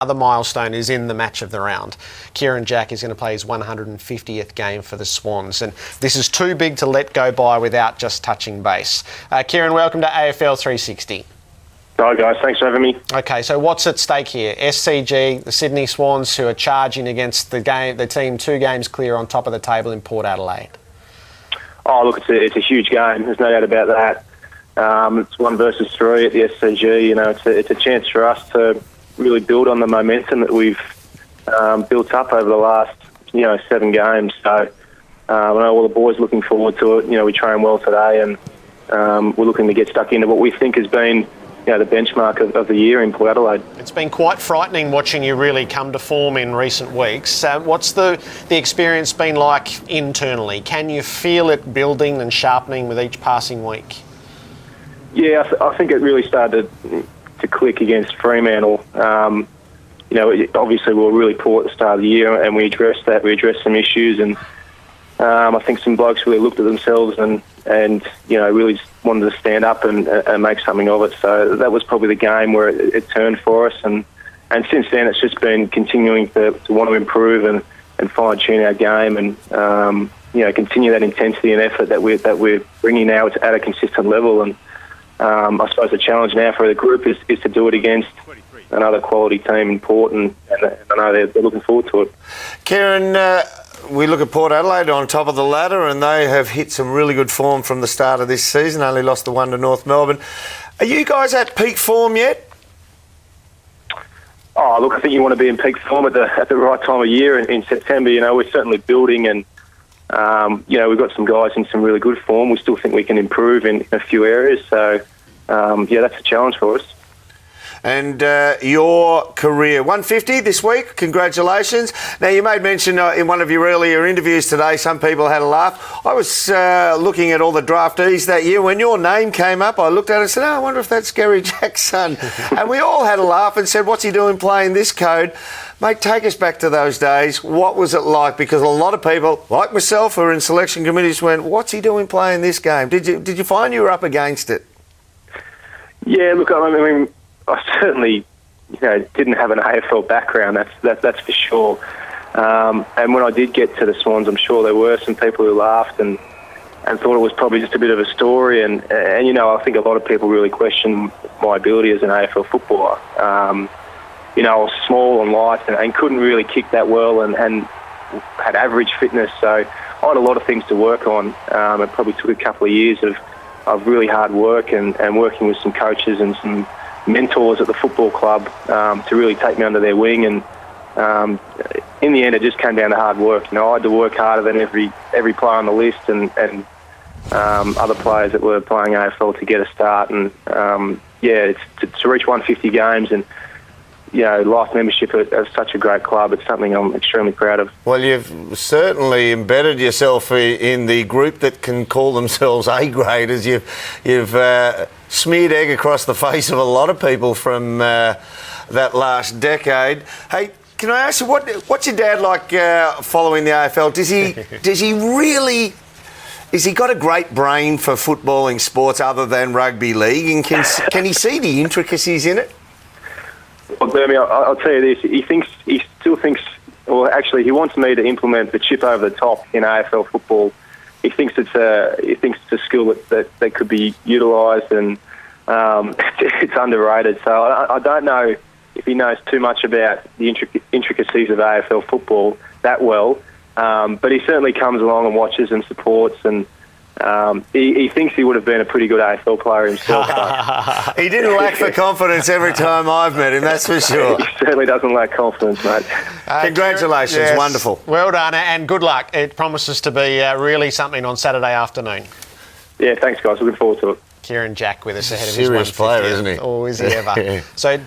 Other milestone is in the match of the round. Kieren Jack is going to play his 150th game for the Swans, and this is too big to let go by without just touching base. Kieren, welcome to AFL 360. Hi guys, thanks for having me. Okay, so what's at stake here? SCG, the Sydney Swans, who are charging against the team 2 games clear on top of the table in Port Adelaide. Oh look, it's a huge game. There's no doubt about that. It's 1 versus 3 at the SCG. You know, it's a chance for us to really build on the momentum that we've built up over the last 7 games. So I know all the boys are looking forward to it. You know, we train well today, and we're looking to get stuck into what we think has been the benchmark of the year in Port Adelaide. It's been quite frightening watching you really come to form in recent weeks. What's the experience been like internally? Can you feel it building and sharpening with each passing week? Yeah, I think it really started to click against Fremantle. Obviously we were really poor at the start of the year, and we addressed that. We addressed some issues, and I think some blokes really looked at themselves and really just wanted to stand up and make something of it. So that was probably the game where it turned for us, and since then it's just been continuing to want to improve and fine-tune our game, and continue that intensity and effort that we're bringing now at a consistent level. And I suppose the challenge now for the group is to do it against another quality team in Port, and I know they're looking forward to it. Kieren, we look at Port Adelaide on top of the ladder, and they have hit some really good form from the start of this season, only lost the 1 to North Melbourne. Are you guys at peak form yet? Oh, look, I think you want to be in peak form at the right time of year in September. You know, we're certainly building, and we've got some guys in some really good form. We still think we can improve in a few areas. So, that's a challenge for us. And your career, 150 this week, congratulations. Now, you made mention in one of your earlier interviews today, some people had a laugh. I was looking at all the draftees that year. When your name came up, I looked at it and said, I wonder if that's Gerard Jack's son. And we all had a laugh and said, what's he doing playing this code? Mate, take us back to those days. What was it like? Because a lot of people, like myself, who are in selection committees, went, what's he doing playing this game? Did you find you were up against it? Yeah, look, I mean, I certainly, didn't have an AFL background. That's for sure. And when I did get to the Swans, I'm sure there were some people who laughed and thought it was probably just a bit of a story. And I think a lot of people really questioned my ability as an AFL footballer. I was small and light and couldn't really kick that well, and had average fitness. So I had a lot of things to work on. It probably took a couple of years of really hard work and working with some coaches and some mentors at the football club to really take me under their wing. And in the end, it just came down to hard work. I had to work harder than every player on the list, and other players that were playing AFL to get a start. And it's to reach 150 games and life membership at such a great club. It's something I'm extremely proud of. Well, you've certainly embedded yourself in the group that can call themselves A-graders. You've smeared egg across the face of a lot of people from that last decade. Hey, can I ask you, what's your dad like following the AFL? Does he really... Has he got a great brain for footballing sports other than rugby league? And can he see the intricacies in it? Well, Bernie, I'll tell you this. He still thinks, well, actually, he wants me to implement the chip over the top in AFL football. He thinks it's a skill that could be utilised, and it's underrated. So I don't know if he knows too much about the intricacies of AFL football that well, but he certainly comes along and watches and supports, and he thinks he would have been a pretty good AFL player himself. He didn't lack for confidence every time I've met him, that's for sure. He certainly doesn't lack confidence, mate. Congratulations, yes, wonderful. Well done, and good luck. It promises to be really something on Saturday afternoon. Yeah, thanks, guys. Looking forward to it. Kieren Jack with us ahead of Serious his 150th. player, isn't he? Oh, is he ever. So